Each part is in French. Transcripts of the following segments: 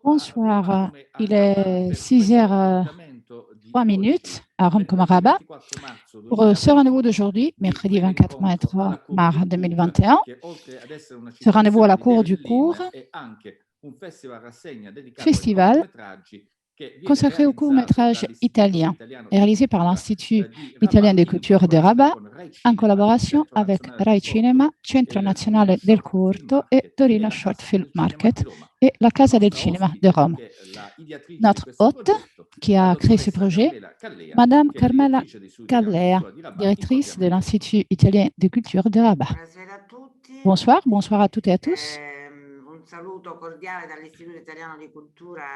Bonsoir, il est 6h03 à Rome comme à Rabat pour ce rendez-vous d'aujourd'hui, mercredi 24 mars 2021. Ce rendez-vous à la cour du cours, festival consacré au court-métrage italien réalisé par l'Institut italien de culture de Rabat en collaboration avec Rai Cinema, Centro Nazionale del Corto et Torino Short Film Market et la Casa del Cinema de Rome. Notre hôte qui a créé ce projet, Madame Carmela Callea, directrice de l'Institut italien de culture de Rabat. Bonsoir à toutes et à tous.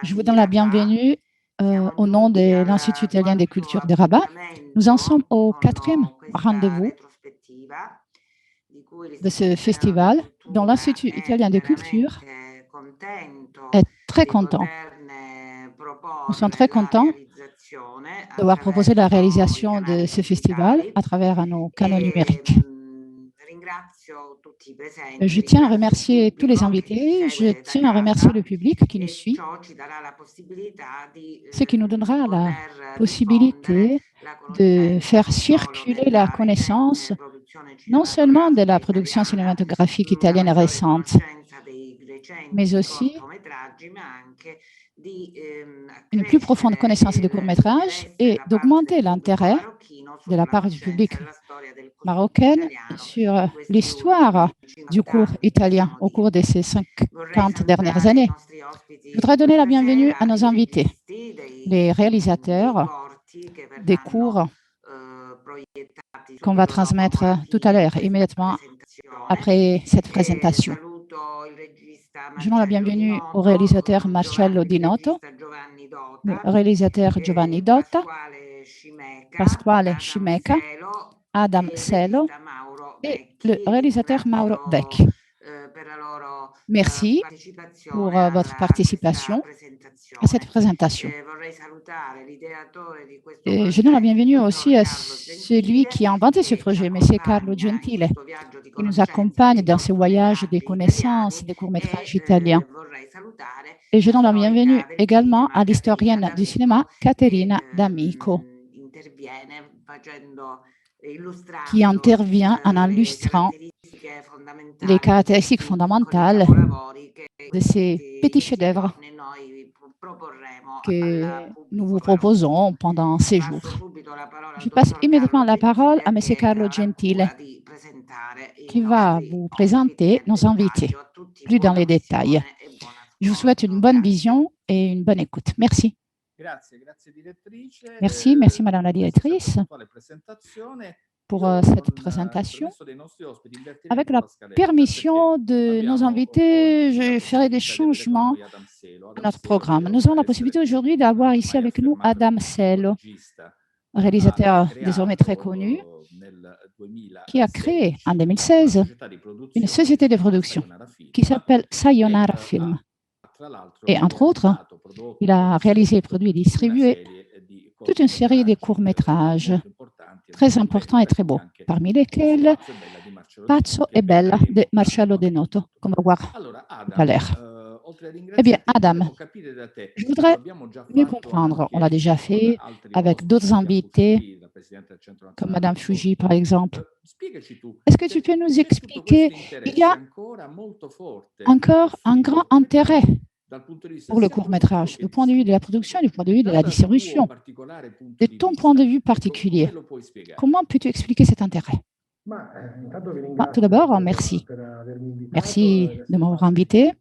Je vous donne la bienvenue au nom de l'Institut italien des cultures de Rabat. Nous en sommes au 4e rendez-vous de ce festival dont l'Institut italien des cultures est très content. Nous sommes très contents d'avoir proposé la réalisation de ce festival à travers nos canaux numériques. Je tiens à remercier tous les invités, je tiens à remercier le public qui nous suit, ce qui nous donnera la possibilité de faire circuler la connaissance non seulement de la production cinématographique italienne récente, mais aussi une plus profonde connaissance des courts-métrages et d'augmenter l'intérêt de la part du public marocain sur l'histoire du cours italien au cours de ces 50 dernières années. Je voudrais donner la bienvenue à nos invités, les réalisateurs des cours qu'on va transmettre tout à l'heure, immédiatement après cette présentation. Je donne la bienvenue au réalisateur Marcello Di Noto, le réalisateur Giovanni Dotta, Pasquale Scimeca, Adam Selo et le réalisateur Mauro Vecchi. Merci pour votre participation à cette présentation. Et je donne la bienvenue aussi à celui qui a inventé ce projet, M. Carlo Gentile, qui nous accompagne dans ce voyage des connaissances des courts-métrages italiens. Et je donne la bienvenue également à l'historienne du cinéma Caterina D'Amico, qui intervient en illustrant les caractéristiques fondamentales de ces petits chefs-d'œuvre que nous vous proposons pendant ces jours. Je passe immédiatement la parole à M. Carlo Gentile, qui va vous présenter nos invités, plus dans les détails. Je vous souhaite une bonne vision et une bonne écoute. Merci. Merci, Madame la directrice, pour cette présentation. Avec la permission de nos invités, je ferai des changements à notre programme. Nous avons la possibilité aujourd'hui d'avoir ici avec nous Adam Selo, réalisateur désormais très connu, qui a créé en 2016 une société de production qui s'appelle Sayonara Film. Et entre autres, il a réalisé, produit et distribué toute une série de courts-métrages très importants et très beaux, parmi lesquels Pazzo e Bella de Marcello Di Noto, qu'on va voir tout à l'heure. Eh bien, Adam, je voudrais mieux comprendre, on l'a déjà fait avec d'autres invités, comme Madame Fuji, par exemple. Est-ce que tu peux nous expliquer, il y a encore un grand intérêt pour le court-métrage, du point de vue de la production, du point de vue de la distribution. De ton point de vue particulier, comment peux-tu expliquer cet intérêt? Tout d'abord, merci. Merci de m'avoir invité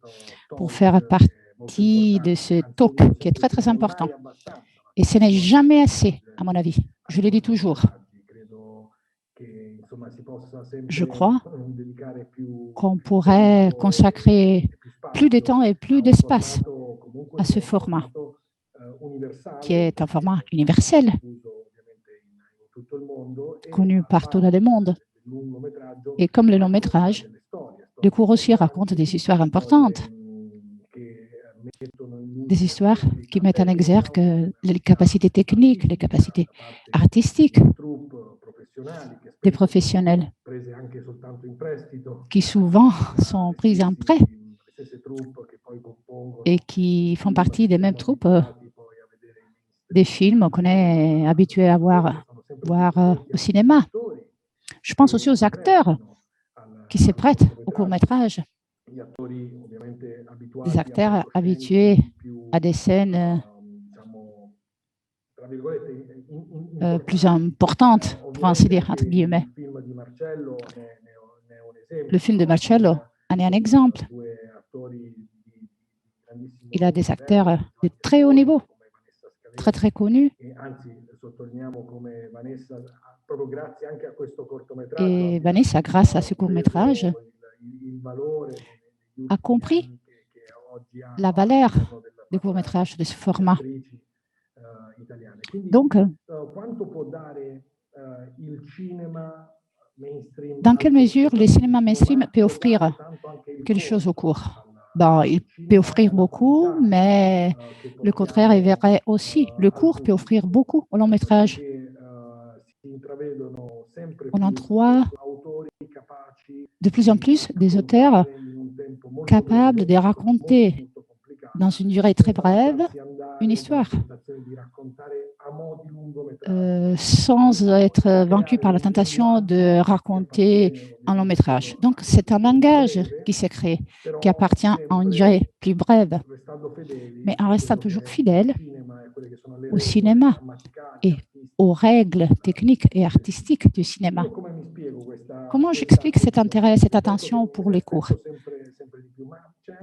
pour faire partie de ce talk qui est très, très important. Et ce n'est jamais assez, à mon avis. Je le dis toujours. Je crois qu'on pourrait consacrer plus de temps et plus d'espace à ce format, qui est un format universel, connu partout dans le monde. Et comme le long métrage, le court aussi raconte des histoires importantes, des histoires qui mettent en exergue les capacités techniques, les capacités artistiques des professionnels qui souvent sont pris en prêt et qui font partie des mêmes troupes des films qu'on est habitué à voir au cinéma. Je pense aussi aux acteurs qui se prêtent au court-métrage. Des acteurs habitués à des scènes plus importantes, pour ainsi dire, entre guillemets. Le film de Marcello en est un exemple. Il a des acteurs de très haut niveau, très, très connus. Et Vanessa, grâce à ce court-métrage, a compris la valeur du court-métrage, de ce format. Donc, dans quelle mesure le cinéma mainstream peut offrir quelque chose au court? Il peut offrir beaucoup, mais le contraire est vrai aussi. Le court peut offrir beaucoup au long métrage. On en voit de plus en plus des auteurs capables de raconter dans une durée très brève une histoire sans être vaincu par la tentation de raconter un long métrage. Donc, c'est un langage qui s'est créé, qui appartient à une durée plus brève, mais en restant toujours fidèle au cinéma et aux règles techniques et artistiques du cinéma. Comment j'explique cet intérêt, cette attention pour les cours?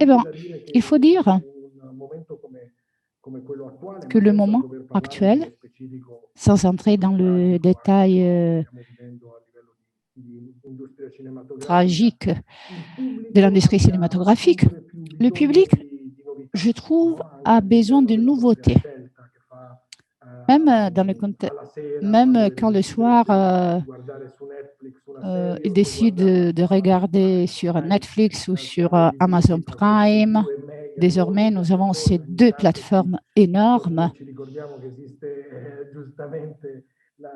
Eh bien, il faut dire que le moment actuel, sans entrer dans le détail tragique de l'industrie cinématographique, le public, je trouve, a besoin de nouveautés. Même quand le soir, il décide de regarder sur Netflix ou sur Amazon Prime. Désormais, nous avons ces deux plateformes énormes.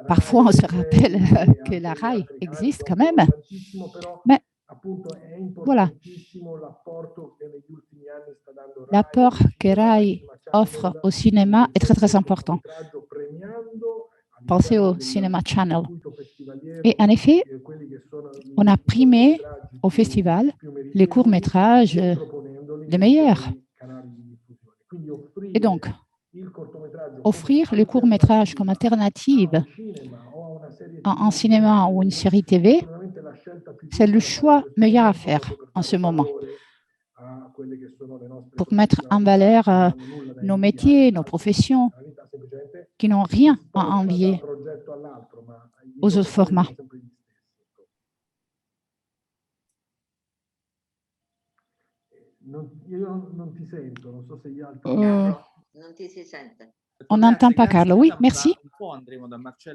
Parfois, on se rappelle que la RAI existe quand même. Mais voilà. L'apport que RAI offre au cinéma est très, très important. Pensez au Cinema Channel. Et en effet, on a primé au festival les courts-métrages les meilleurs. Et donc, offrir le court-métrage comme alternative à un cinéma ou une série TV, c'est le choix meilleur à faire en ce moment pour mettre en valeur nos métiers, nos professions qui n'ont rien à envier aux autres formats. On n'entend pas Carlo. Oui, merci.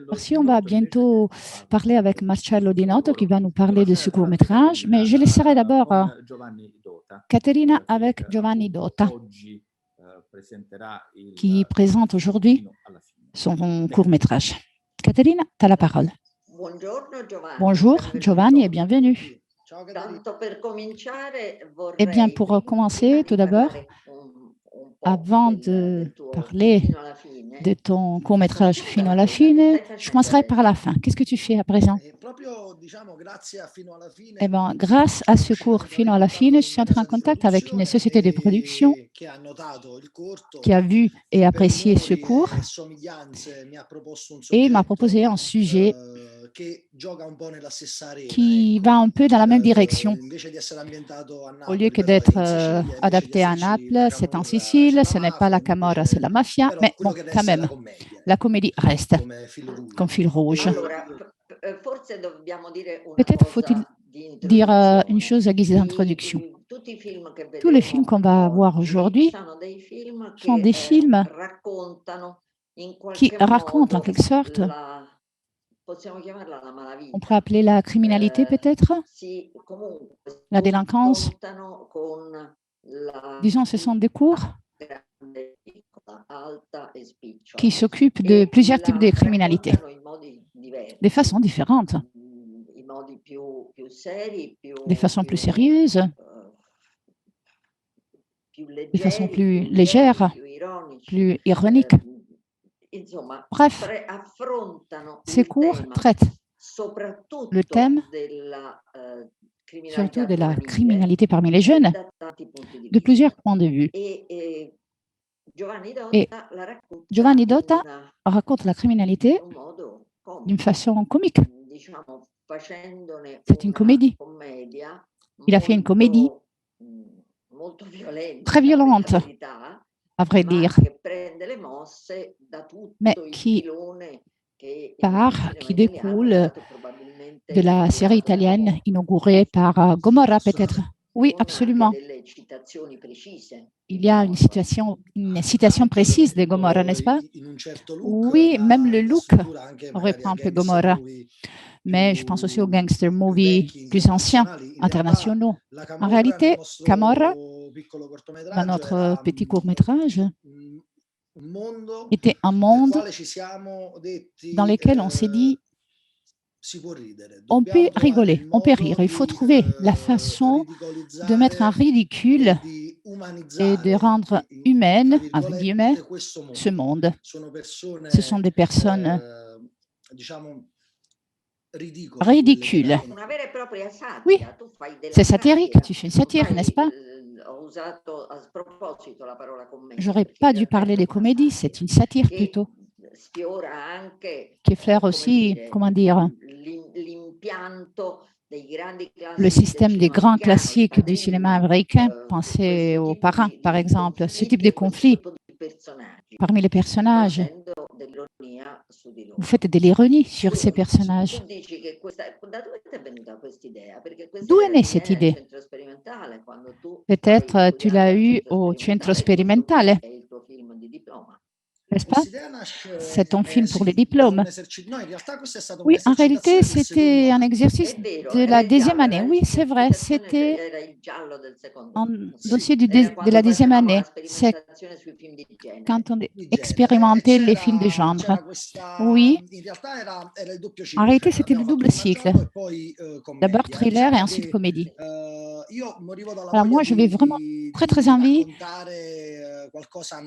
Merci, on va bientôt parler avec Marcello Di Noto qui va nous parler de ce court-métrage, mais je laisserai d'abord Caterina avec Giovanni Dota qui présente aujourd'hui son court-métrage. Caterina, tu as la parole. Bonjour Giovanni et bienvenue. Eh bien, pour commencer, tout d'abord, avant de parler de ton court-métrage Fino alla fine. Je commencerai par la fin. Qu'est-ce que tu fais à présent? Eh bien, grâce à ce cours Fino alla fine, je suis entré en contact avec une société de production qui a vu et apprécié ce cours et m'a proposé un sujet qui va un peu dans la même direction. Au lieu que d'être adapté à Naples, c'est en Sicile, ce n'est pas la Camorra, c'est la mafia, mais bon, quand même, la comédie reste comme fil rouge. Peut-être faut-il dire une chose à guise d'introduction. Tous les films qu'on va voir aujourd'hui sont des films qui racontent en quelque sorte, on pourrait appeler la criminalité peut-être, la délinquance. Disons, ce sont des cours qui s'occupent de plusieurs types de criminalité, de façons différentes, de façon plus sérieuse, de façon plus légère, plus ironique. Bref, ces cours traitent le thème, surtout de la criminalité parmi les jeunes, de plusieurs points de vue. Et Giovanni Dotta raconte la criminalité d'une façon comique. C'est une comédie. Il a fait une comédie très violente, à vrai dire, mais qui découle de la série italienne inaugurée par Gomorra, peut-être. Oui, absolument. Il y a une citation précise de Gomorra, n'est-ce pas? Oui, même le look reprend un peu Gomorra. Mais je pense aussi aux gangster movies plus anciens, internationaux. En réalité, Camorra, dans notre petit court-métrage, était un monde dans lequel on s'est dit on peut rigoler, on peut rire. Il faut trouver la façon de mettre en ridicule et de rendre humaine, avec guillemets, ce monde. Ce sont des personnes ridicules. Oui, c'est satirique, tu fais une satire, n'est-ce pas? J'aurais pas dû parler des comédies, c'est une satire plutôt, qui effleure aussi, comment dire, le système des grands classiques du cinéma américain. Pensez aux Parrains, par exemple, ce type de conflit parmi les personnages. Vous faites de l'ironie sur ces personnages. D'où est née cette idée? Peut-être tu l'as eue au Centro Sperimentale, n'est-ce pas? C'est ton film pour les diplômes. Oui, en réalité, c'était un exercice de la deuxième année. Oui, c'est vrai, c'était un dossier de la deuxième année. C'est quand on expérimentait les films de genre. Oui, en réalité, c'était le double cycle. D'abord thriller et ensuite comédie. Alors moi, j'avais vraiment très envie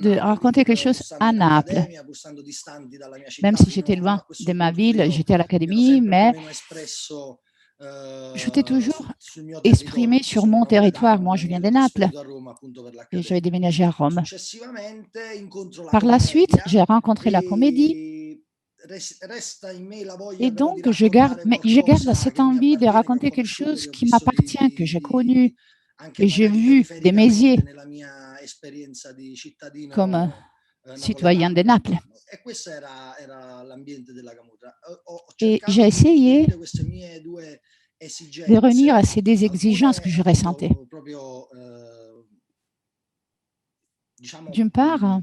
de raconter quelque chose à Naples. Même si j'étais loin de ma ville, j'étais à l'académie, mais je t'ai toujours exprimé sur mon territoire. Moi, je viens de Naples et j'avais déménagé à Rome. Par la suite, j'ai rencontré la comédie et donc je garde cette envie de raconter quelque chose qui m'appartient, que j'ai connu, que j'ai vu de mes yeux comme citoyen de Naples. Et j'ai essayé de revenir à ces deux exigences que je ressentais. D'une part,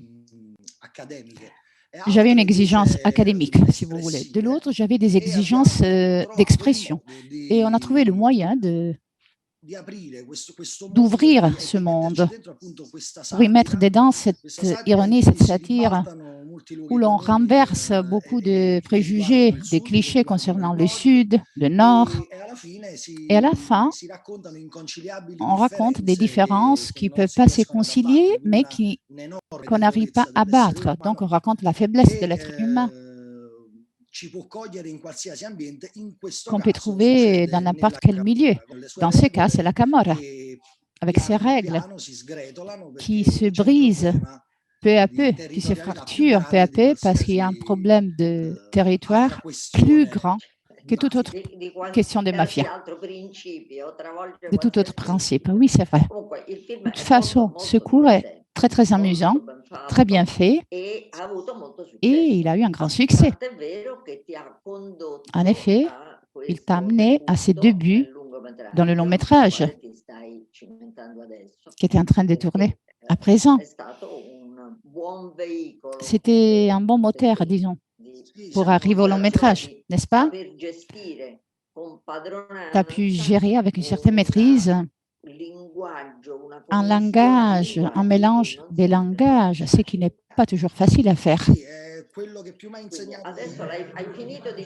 j'avais une exigence académique, si vous voulez. De l'autre, j'avais des exigences d'expression. Et on a trouvé le moyen d'ouvrir ce monde, pour y mettre dedans cette ironie, cette satire où l'on renverse beaucoup de préjugés, des clichés concernant le Sud, le Nord. Et à la fin, on raconte des différences qui ne peuvent pas se concilier, mais qu'on n'arrive pas à battre. Donc, on raconte la faiblesse de l'être humain qu'on peut trouver dans n'importe quel milieu. Dans ce cas, c'est la Camorra, avec ses règles qui se brisent peu à peu, qui se fracturent peu à peu parce qu'il y a un problème de territoire plus grand que toute autre question de mafia, de tout autre principe. Oui, c'est vrai. De toute façon, ce cours est très, très amusant, très bien fait, et il a eu un grand succès. En effet, il t'a amené à ses débuts dans le long métrage qui était en train de tourner à présent. C'était un bon moteur, disons, pour arriver au long métrage, n'est-ce pas? Tu as pu gérer avec une certaine maîtrise un langage, un mélange des langages, ce qui n'est pas toujours facile à faire.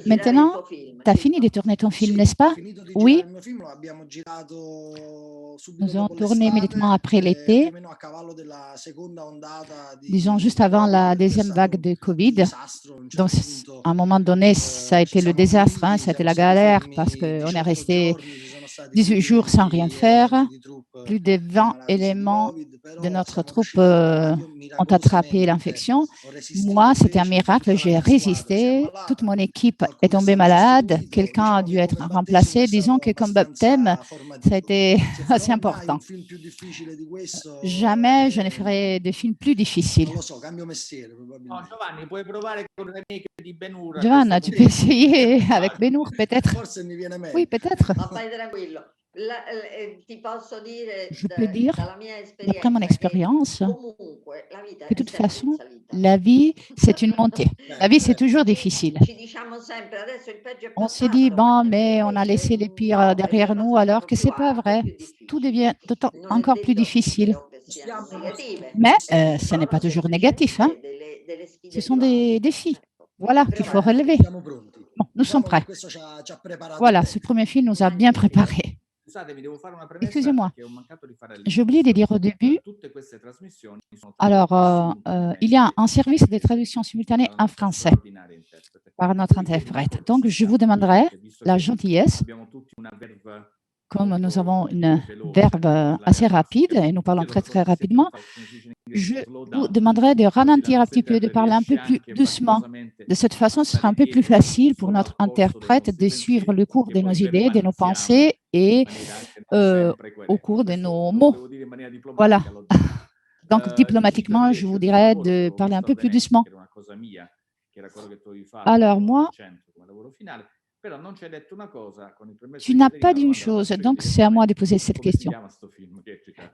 Maintenant, tu as fini de tourner ton film, n'est-ce pas? Oui. Nous avons tourné immédiatement après l'été, disons juste avant la deuxième vague de Covid. Donc, à un moment donné, ça a été le désastre, hein, ça a été la galère parce qu'on est resté 18 jours sans rien faire. Plus de 20 éléments de notre troupe ont attrapé l'infection. Moi, c'était un miracle, j'ai résisté. Toute mon équipe est tombée malade. Quelqu'un a dû être remplacé. Disons que comme thème, ça a été assez important. Jamais je ne ferai de films plus difficiles. Giovanna, tu peux essayer avec Ben-Hur, peut-être? Oui, peut-être. Je peux dire, d'après mon expérience, de toute façon, la vie, c'est une montée. La vie, c'est toujours difficile. On se dit, bon, mais on a laissé les pires derrière nous, alors que ce n'est pas vrai. Tout devient encore plus difficile. Mais ce n'est pas toujours négatif. Hein? Ce sont des défis. Voilà, qu'il faut relever. Bon, nous sommes prêts. Voilà, ce premier film nous a bien préparés. Excusez-moi, j'ai oublié de dire au début. Alors, il y a un service de traduction simultanée en français par notre interprète. Donc, je vous demanderai la gentillesse, comme nous avons un verbe assez rapide et nous parlons très, très rapidement, je vous demanderai de ralentir un petit peu, de parler un peu plus doucement. De cette façon, ce sera un peu plus facile pour notre interprète de suivre le cours de nos idées, de nos pensées et au cours de nos mots. Voilà. Donc, diplomatiquement, je vous dirais de parler un peu plus doucement. Alors, moi, tu n'as pas dit une chose, donc c'est à moi de poser cette question.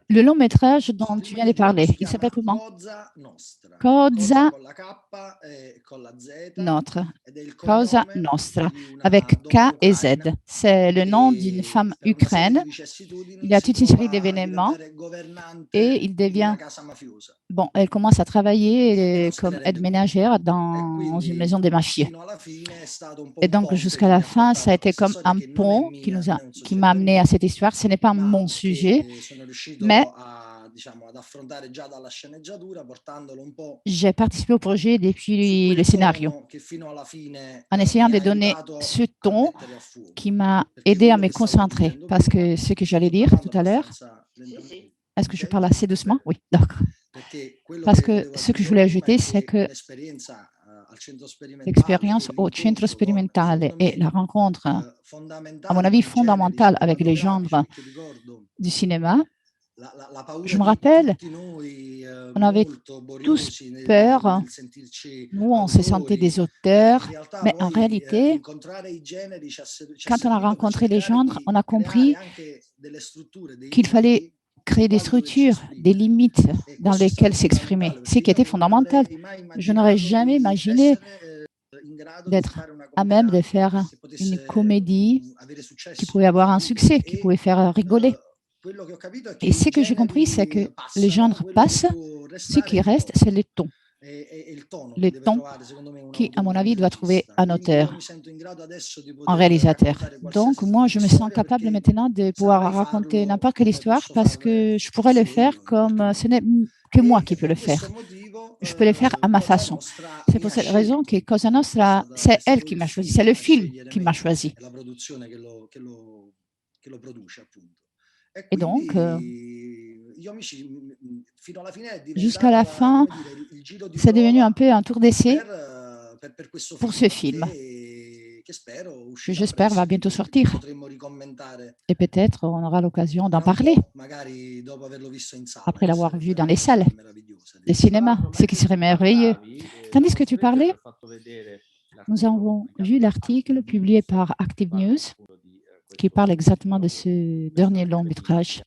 Le long métrage dont tu viens de parler, il s'appelle comment? Cosa Nostra. Cosa Nostra, avec K et Z. C'est le nom d'une femme ukrainienne. Il y a toute une série d'événements et il devient... Bon, elle commence à travailler comme aide ménagère dans une maison des mafieux. Et donc, jusqu'à la fin, ça a été comme un pont qui m'a amené à cette histoire. Ce n'est pas mon sujet, mais j'ai participé au projet depuis le scénario, en essayant de donner ce ton qui m'a aidé à me concentrer. Parce que ce que j'allais dire tout à l'heure, est-ce que je parle assez doucement? Oui, d'accord. Parce que ce que je voulais ajouter, c'est que l'expérience au centro sperimentale et la rencontre, à mon avis, fondamentale avec les genres du cinéma. Je me rappelle, on avait tous peur, nous on se sentait des auteurs, mais en réalité, quand on a rencontré les genres, on a compris qu'il fallait créer des structures, des limites dans lesquelles s'exprimer, ce qui était fondamental. Je n'aurais jamais imaginé d'être à même de faire une comédie qui pouvait avoir un succès, qui pouvait faire rigoler. Et ce que j'ai compris, c'est que les genres passent, ce qui reste, c'est le ton. le ton qui, à mon avis, doit trouver un auteur, un réalisateur. Donc, moi, je me sens capable maintenant de pouvoir raconter n'importe quelle histoire parce que je pourrais le faire comme ce n'est que moi qui peux le faire. Je peux le faire à ma façon. C'est pour cette raison que Cosa Nostra, c'est elle qui m'a choisi, c'est le film qui m'a choisi. Et donc, jusqu'à la fin, c'est devenu un peu un tour d'essai pour ce film, que j'espère va bientôt sortir. Et peut-être on aura l'occasion d'en parler après l'avoir vu dans les salles de cinéma, ce qui serait merveilleux. Tandis que tu parlais, nous avons vu l'article publié par Active News qui parle exactement de ce dernier long métrage.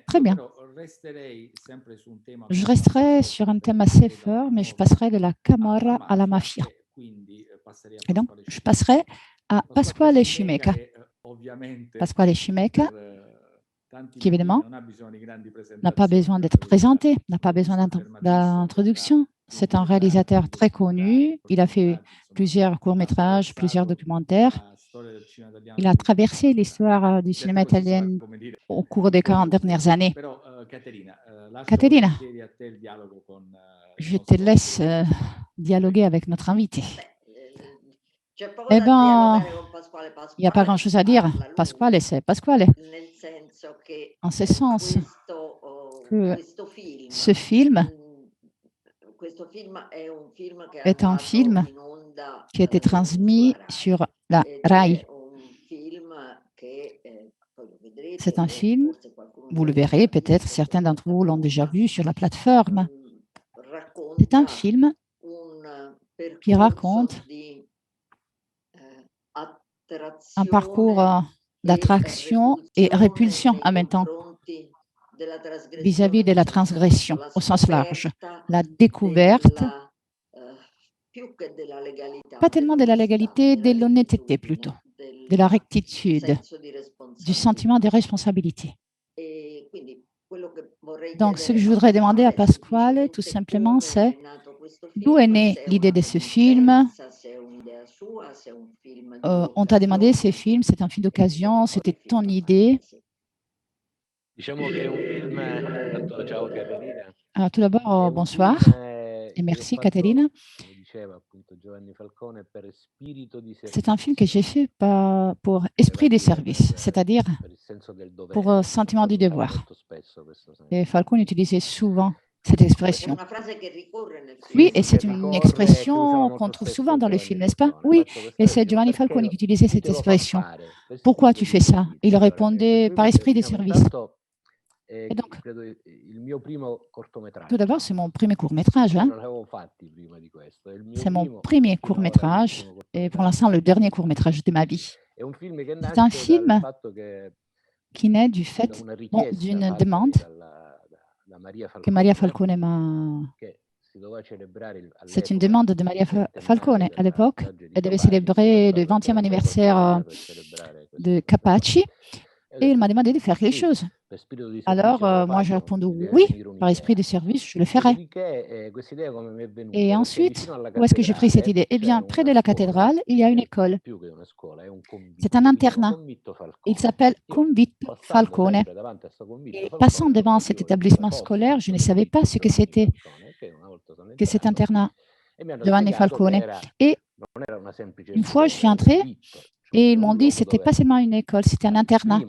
Très bien. Je resterai sur un thème assez fort, mais je passerai de la Camorra à la mafia. Et donc, je passerai à Pasquale Scimeca. Pasquale Scimeca, qui évidemment n'a pas besoin d'être présenté, n'a pas besoin d'introduction. C'est un réalisateur très connu. Il a fait plusieurs courts-métrages, plusieurs documentaires. Il a traversé l'histoire du cinéma italien au cours des 40 dernières années. Caterina, je te laisse dialoguer avec notre invité. Eh bien, il n'y a pas grand-chose à dire. Pasquale, c'est Pasquale. En ce sens que ce film est un film qui a été transmis sur la RAI. C'est un film, vous le verrez, peut-être certains d'entre vous l'ont déjà vu sur la plateforme. C'est un film qui raconte un parcours d'attraction et répulsion en même temps vis-à-vis de la transgression au sens large, la découverte, pas tellement de la légalité, de l'honnêteté plutôt, de la rectitude, du sentiment de responsabilité. Donc, ce que je voudrais demander à Pasquale, tout simplement, c'est d'où est née l'idée de ce film? On t'a demandé ce film, c'est un film d'occasion, c'était ton idée. Alors, tout d'abord, bonsoir et merci, Caterina. C'est un film que j'ai fait pour esprit de service, c'est-à-dire pour sentiment du devoir. Et Falcone utilisait souvent cette expression. Oui, et c'est une expression qu'on trouve souvent dans le film, n'est-ce pas? Oui, et c'est Giovanni Falcone qui utilisait cette expression. Pourquoi tu fais ça? Il répondait par esprit de service. Et donc, tout d'abord, c'est mon premier court-métrage. Hein? C'est mon premier court-métrage et pour l'instant, le dernier court-métrage de ma vie. C'est un film qui naît du fait d'une demande que Maria Falcone m'a... C'est une demande de Maria Falcone. À l'époque, elle devait célébrer le 20e anniversaire de Capaci et elle m'a demandé de faire quelque chose. Alors, moi, j'ai répondu oui, par esprit de service, je le ferai. Et ensuite, où est-ce que j'ai pris cette idée? Eh bien, près de la cathédrale, il y a une école. C'est un internat. Il s'appelle Convitto Falcone. Et passant devant cet établissement scolaire, je ne savais pas ce que c'était que cet internat Giovanni Falcone. Et une fois, je suis entrée et ils m'ont dit que ce n'était pas seulement une école, c'était un internat.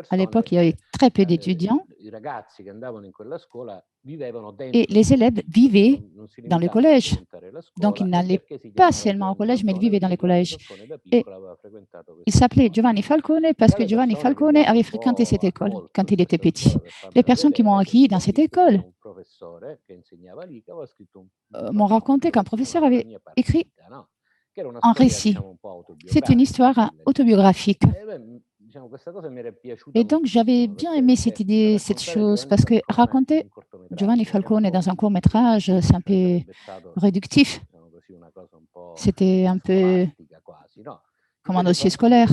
À l'époque, il y avait très peu d'étudiants et les élèves vivaient dans le collège. Donc, ils n'allaient pas seulement au collège, mais ils vivaient dans les collèges. Et il s'appelait Giovanni Falcone parce que Giovanni Falcone avait fréquenté cette école quand il était petit. Les personnes qui m'ont accueilli dans cette école m'ont raconté qu'un professeur avait écrit un récit. C'est une histoire autobiographique. Et donc, j'avais bien aimé cette idée, cette chose, parce que raconter Giovanni Falcone dans un court-métrage, c'est un peu réductif. C'était un peu comme un dossier scolaire.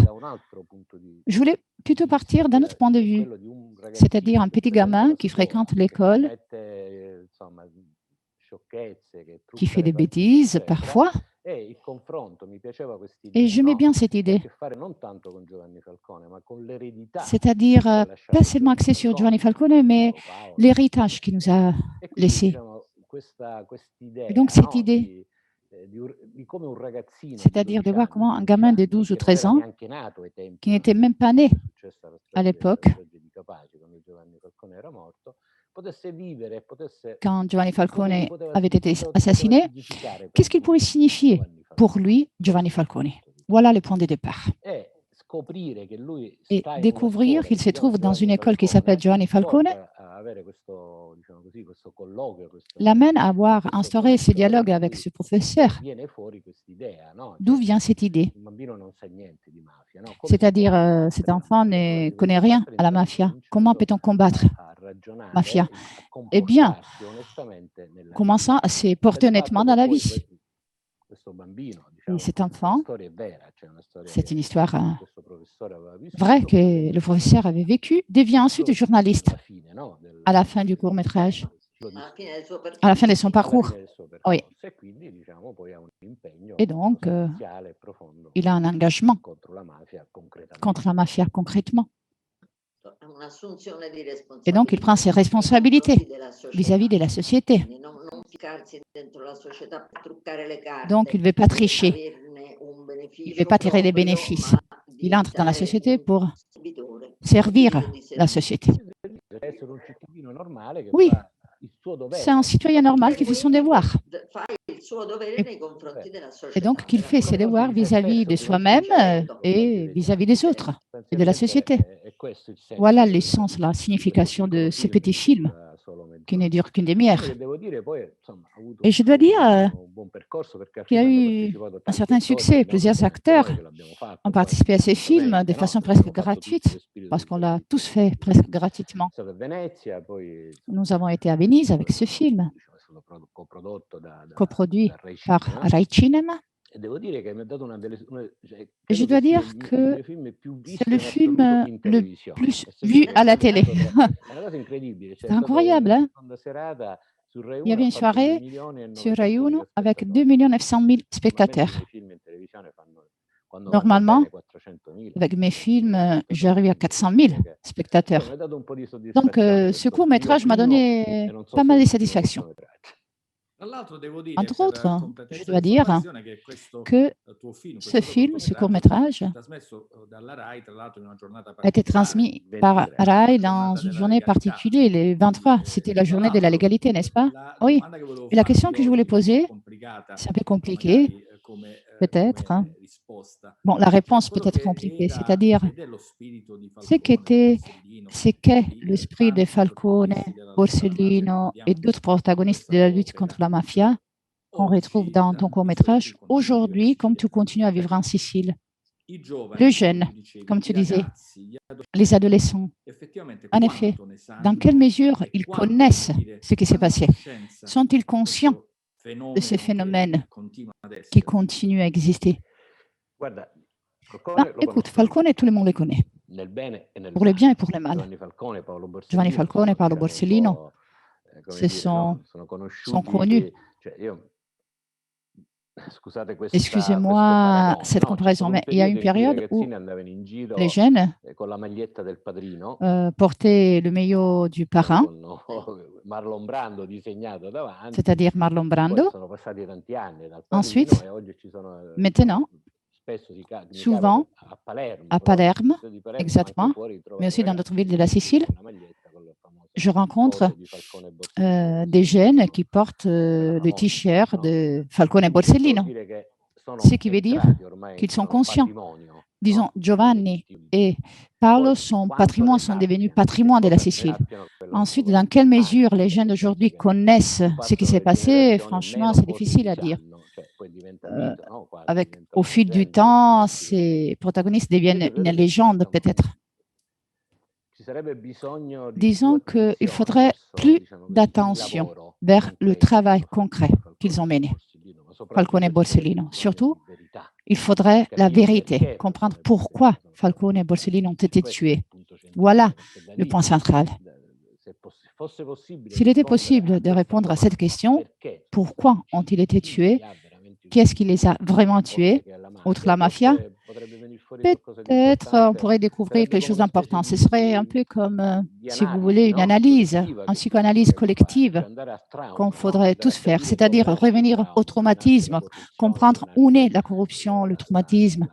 Je voulais plutôt partir d'un autre point de vue, c'est-à-dire un petit gamin qui fréquente l'école, qui fait des bêtises parfois. Et j'aimais bien cette idée. C'est-à-dire, pas seulement axé sur Giovanni Falcone, mais l'héritage qu'il nous a laissé. Et donc, cette idée, c'est-à-dire de voir comment un gamin de 12 ou 13 ans, qui n'était même pas né à l'époque, quand Giovanni Falcone avait été assassiné, qu'est-ce qu'il pouvait signifier pour lui, Giovanni Falcone? Voilà le point de départ. Et découvrir qu'il se trouve dans une école qui s'appelle Giovanni Falcone l'amène à avoir instauré ce dialogue avec ce professeur. D'où vient cette idée? C'est-à-dire, cet enfant ne connaît rien à la mafia. Comment peut-on combattre la mafia? Eh bien, commençant à se porter honnêtement dans la vie. Et cet enfant, c'est une histoire vraie que le professeur avait vécue, devient ensuite journaliste à la fin du court-métrage, à la fin de son parcours. Oui. Et donc, il a un engagement contre la mafia concrètement. Et donc, il prend ses responsabilités vis-à-vis de la société. Donc, il ne veut pas tricher. Il ne veut pas tirer des bénéfices. Il entre dans la société pour servir la société. Oui, c'est un citoyen normal qui fait son devoir. Et donc, qu'il fait ses devoirs vis-à-vis de soi-même et vis-à-vis des autres et de la société. Voilà l'essence, la signification de ces petits films qui ne durent qu'une demi-heure. Et je dois dire qu'il y a eu un certain succès. Plusieurs acteurs ont participé à ces films de façon presque gratuite, parce qu'on l'a tous fait presque gratuitement. Nous avons été à Venise avec ce film, coproduit par Rai Cinema. Et je dois dire que c'est le film le plus vu à la télé. C'est incroyable, hein? Il y avait une soirée sur Rai 1 avec 2 900 000 spectateurs. Normalement, avec mes films, j'arrive à 400 000 spectateurs. Donc, ce court-métrage m'a donné pas mal de satisfaction. Entre autres, je dois dire que ce film, ce court-métrage, a été transmis par Rai dans une journée particulière, le 23. C'était la journée de la légalité, n'est-ce pas? Oui. Et la question que je voulais poser, c'est un peu compliqué, peut-être. Bon, la réponse peut être compliquée, c'est-à-dire ce qu'est l'esprit de Falcone, Borsellino et d'autres protagonistes de la lutte contre la mafia qu'on retrouve dans ton court-métrage aujourd'hui, comme tu continues à vivre en Sicile. Les jeunes, comme tu disais, les adolescents. En effet, dans quelle mesure ils connaissent ce qui s'est passé? Sont-ils conscients de ces phénomènes qui continuent à exister? Ben, écoute, Falcone, tout le monde le connaît, pour le bien et pour le mal. Giovanni Falcone, Paolo Borsellino, sont connus. Excusez-moi cette comparaison, mais il y a une période où les jeunes portaient le maillot du parrain, c'est-à-dire Marlon Brando. Ensuite, maintenant, souvent à Palerme, exactement, mais aussi dans d'autres villes de la Sicile, je rencontre des jeunes qui portent le t-shirt de Falcone et Borsellino, ce qui veut dire qu'ils sont conscients. Disons, Giovanni et Paolo sont devenus patrimoine de la Sicile. Ensuite, dans quelle mesure les jeunes d'aujourd'hui connaissent ce qui s'est passé, franchement, c'est difficile à dire. Au fil du temps, ces protagonistes deviennent une légende, peut-être. Disons qu'il faudrait plus d'attention vers le travail concret qu'ils ont mené, Falcone et Borsellino. Surtout, il faudrait la vérité, comprendre pourquoi Falcone et Borsellino ont été tués. Voilà le point central. S'il était possible de répondre à cette question, pourquoi ont-ils été tués? Qui est-ce qui les a vraiment tués, outre la mafia? Peut-être on pourrait découvrir quelque chose d'important. Ce serait un peu comme, si vous voulez, une analyse, une psychanalyse collective qu'on faudrait tous faire, c'est-à-dire revenir au traumatisme, comprendre où naît la corruption, le traumatisme,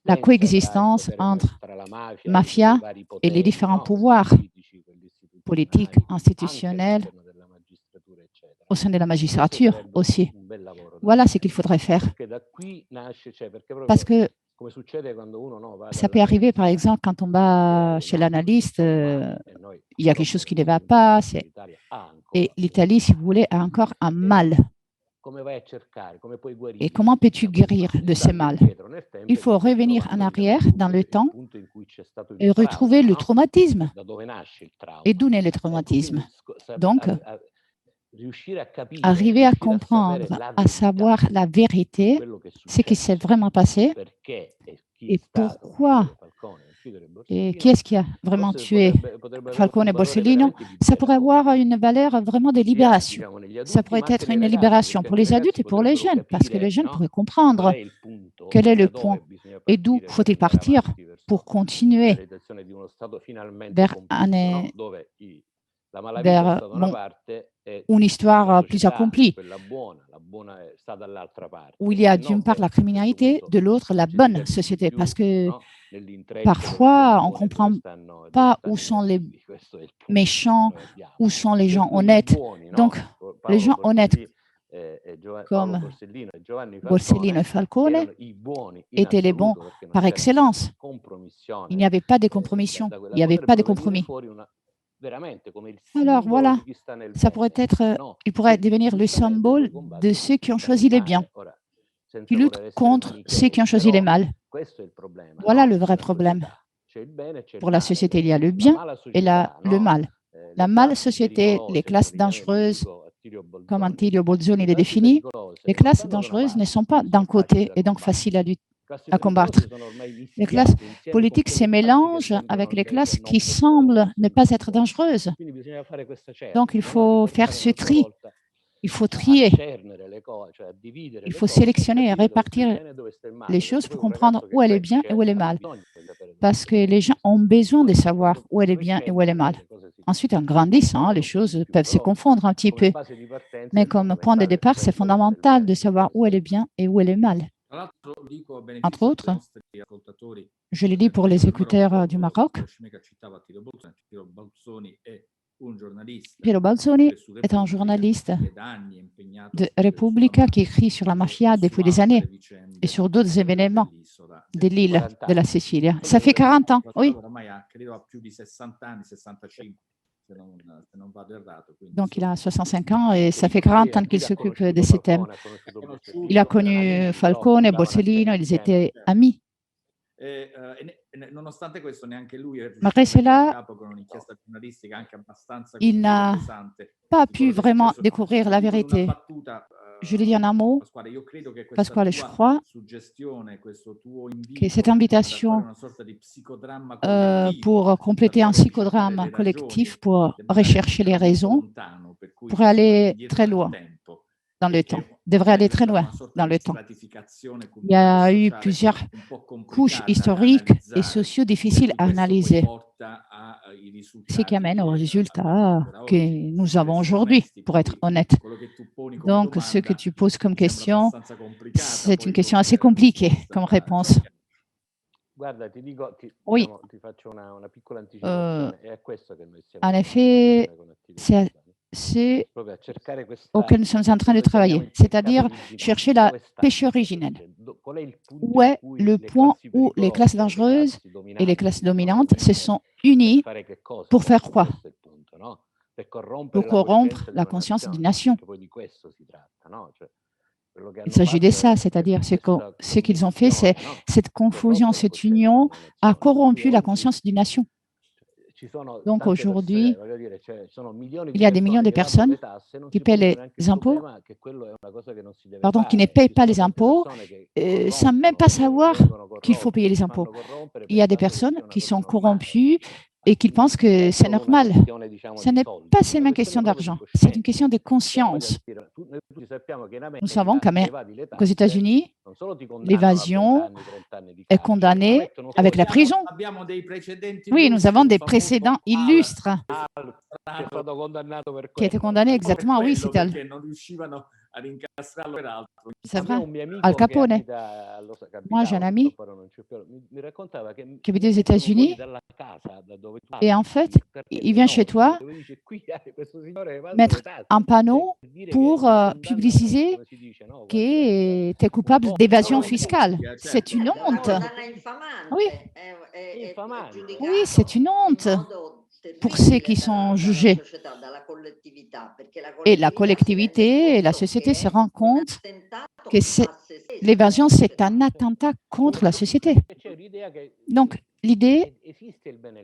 la coexistence entre mafia et les différents pouvoirs politiques, institutionnels, au sein de la magistrature aussi. Voilà ce qu'il faudrait faire. Parce que ça peut arriver, par exemple, quand on va chez l'analyste, il y a quelque chose qui ne va pas. Et l'Italie, si vous voulez, a encore un mal. Et comment peux-tu guérir de ce mal? Il faut revenir en arrière dans le temps et retrouver le traumatisme. Et d'où naît le traumatisme? Donc, arriver à comprendre, à savoir la vérité, ce qui s'est vraiment passé et pourquoi et qui est-ce qui a vraiment tué Falcone et Borsellino, ça pourrait avoir une valeur vraiment de libération. Ça pourrait être une libération pour les adultes et pour les jeunes, parce que les jeunes pourraient comprendre quel est le point et d'où faut-il partir pour continuer vers une histoire plus accomplie, où il y a d'une part la criminalité, de l'autre la bonne société, parce que parfois on ne comprend pas où sont les méchants, où sont les gens honnêtes. Donc, les gens honnêtes comme Borsellino et Falcone étaient les bons par excellence. Il n'y avait pas de compromission, il n'y avait pas de compromis. Alors voilà, ça pourrait être, il pourrait devenir le symbole de ceux qui ont choisi les biens, qui luttent contre ceux qui ont choisi les mal. Voilà le vrai problème. Pour la société, il y a le bien et le mal. La male société, les classes dangereuses, comme Attilio Bolzoni les définit, les classes dangereuses ne sont pas d'un côté et donc faciles à combattre. Les classes politiques se mélangent avec les classes qui semblent ne pas être dangereuses. Donc, il faut faire ce tri. Il faut trier. Il faut sélectionner et répartir les choses pour comprendre où elle est bien et où elle est mal. Parce que les gens ont besoin de savoir où elle est bien et où elle est mal. Ensuite, en grandissant, les choses peuvent se confondre un petit peu. Mais comme point de départ, c'est fondamental de savoir où elle est bien et où elle est mal. Entre autres, je l'ai dit pour les écouteurs du Maroc, Piero Balzoni est un journaliste de Repubblica qui écrit sur la mafia depuis des années et sur d'autres événements de l'île de la Sicile. Ça fait 40 ans, oui. Donc, il a 65 ans et ça fait 40 ans qu'il s'occupe de ces thèmes. Il a connu Falcone et Borsellino, ils étaient amis. Malgré cela, il n'a pas pu vraiment découvrir la vérité. Je l'ai dit en un mot, Pasquale, je crois que cette invitation pour compléter un psychodrame collectif, pour rechercher les raisons, pourrait aller très loin dans le temps, devrait aller très loin dans le temps. Il y a eu plusieurs couches historiques et sociaux difficiles à analyser, ce qui amène au résultat que nous avons aujourd'hui, pour être honnête. Donc, ce que tu poses comme question, c'est une question assez compliquée comme réponse. Oui. En effet, c'est auquel nous sommes en train de travailler, c'est-à-dire chercher la péché originelle. Où est le point où les classes dangereuses et les classes dominantes se sont unies pour faire quoi? Pour corrompre la conscience d'une nation. Il s'agit de ça, c'est-à-dire ce qu'ils ont fait, c'est cette confusion, cette union a corrompu la conscience d'une nation. Donc aujourd'hui, il y a des millions de personnes qui paient les impôts, pardon, qui ne payent pas les impôts, sans même pas savoir qu'il faut payer les impôts. Il y a des personnes qui sont corrompues et qui pensent que c'est normal. Ce n'est pas seulement une question d'argent, c'est une question de conscience. Nous savons qu'aux États-Unis, l'évasion est condamnée avec la prison. Oui, nous avons des précédents illustres qui étaient condamnés exactement, oui, c'était c'est vrai, Al Capone. Moi, j'ai un ami qui habite aux États-Unis et en fait, il vient chez toi mettre un panneau pour publiciser que tu es coupable d'évasion fiscale. C'est une honte. Oui, oui, c'est une honte pour ceux qui sont jugés. Et la collectivité et la société se rendent compte que l'évasion, c'est un attentat contre la société. Donc, l'idée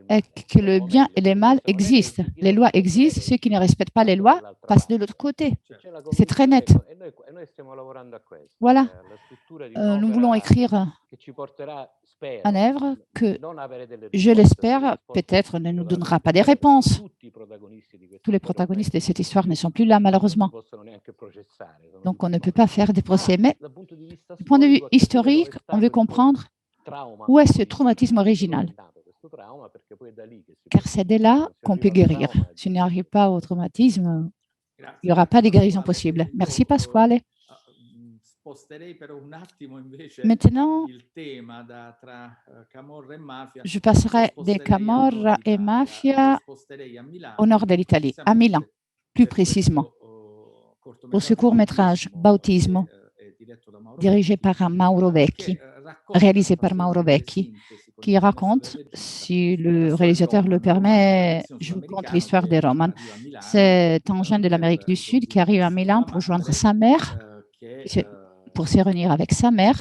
est que le bien et le mal existent. Les lois existent, ceux qui ne respectent pas les lois passent de l'autre côté. C'est très net. Voilà. Nous voulons écrire un œuvre que, je l'espère, peut-être ne nous donnera pas des réponses. Tous les protagonistes de cette histoire ne sont plus là, malheureusement. Donc, on ne peut pas faire des procès. Mais du point de vue historique, on veut comprendre où est ce traumatisme original. Car c'est de là qu'on peut guérir. Si on n'arrive pas au traumatisme, il n'y aura pas de guérison possible. Merci, Pasquale. Maintenant, je passerai des Camorra et Mafia au nord de l'Italie, à Milan, plus précisément, au secours métrage Bautismo, dirigé par Mauro Vecchi, réalisé par Mauro Vecchi, qui raconte, si le réalisateur le permet, je vous conte l'histoire des Romans. C'est un jeune de l'Amérique du Sud qui arrive à Milan pour joindre sa mère, pour se réunir avec sa mère,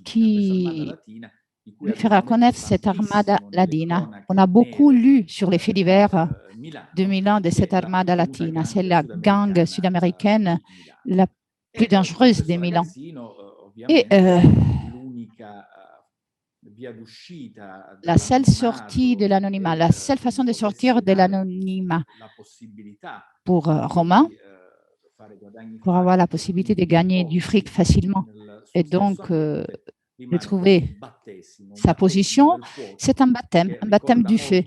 qui lui fera connaître cette armada latina. On a beaucoup lu sur les faits divers de Milan de cette armada latina. C'est la gang sud-américaine la plus dangereuse de Milan. Et la seule sortie de l'anonymat, la seule façon de sortir de l'anonymat pour Romain, pour avoir la possibilité de gagner du fric facilement et donc de trouver sa position, c'est un baptême du feu,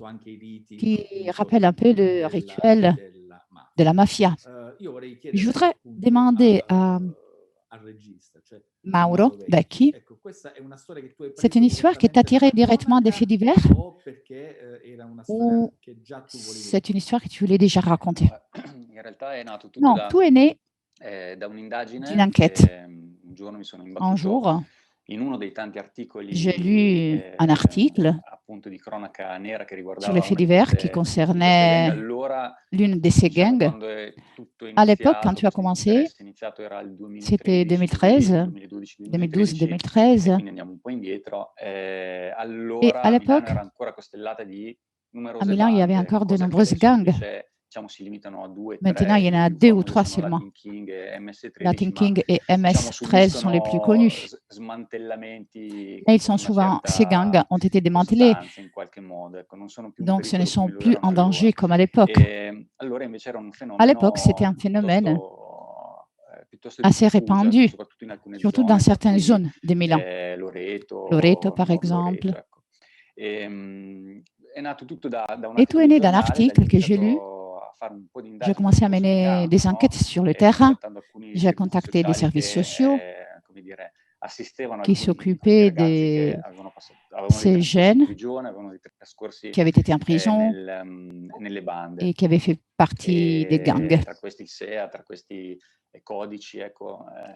qui rappelle un peu le rituel de la mafia. Je voudrais demander à Mauro Vecchi, c'est une histoire qui t'a tiré directement des faits divers ou c'est une histoire que tu voulais déjà raconter? Non, tout est né d'une enquête. Un jour, j'ai lu un article sur les faits divers qui concernait l'une de ces gangs. À l'époque, quand tu as commencé, c'était 2013, 2012-2013. Et à l'époque, à Milan, il y avait encore de nombreuses gangs. Maintenant, il y en a 2 ou 3 seulement. Latin King et MS-13 sont les plus connus. Mais ils sont souvent, ces gangs ont été démantelés. Donc, ce ne sont plus en danger comme à l'époque. À l'époque, c'était un phénomène assez répandu, surtout dans certaines zones de Milan. Loreto, par exemple. Et tout est né d'un article que j'ai lu. J'ai commencé à mener des enquêtes sur le terrain. J'ai contacté des services sociaux qui s'occupaient de ces jeunes qui avaient été en prison et qui avaient fait partie des gangs.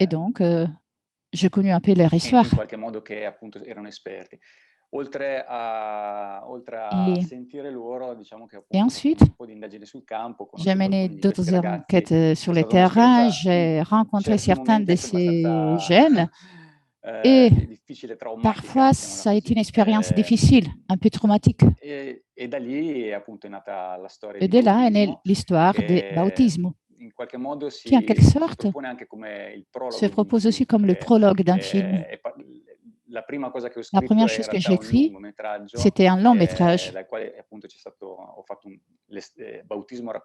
Et donc, j'ai connu un peu leur histoire. Et ensuite, j'ai mené d'autres enquêtes sur le terrain. J'ai rencontré certains de ces jeunes Et parfois, ça a été une expérience difficile, un peu traumatique. Et de là est née l'histoire du bautisme, qui en quelque sorte se propose aussi comme le prologue d'un film. La première chose que j'ai écrite, c'était un long métrage.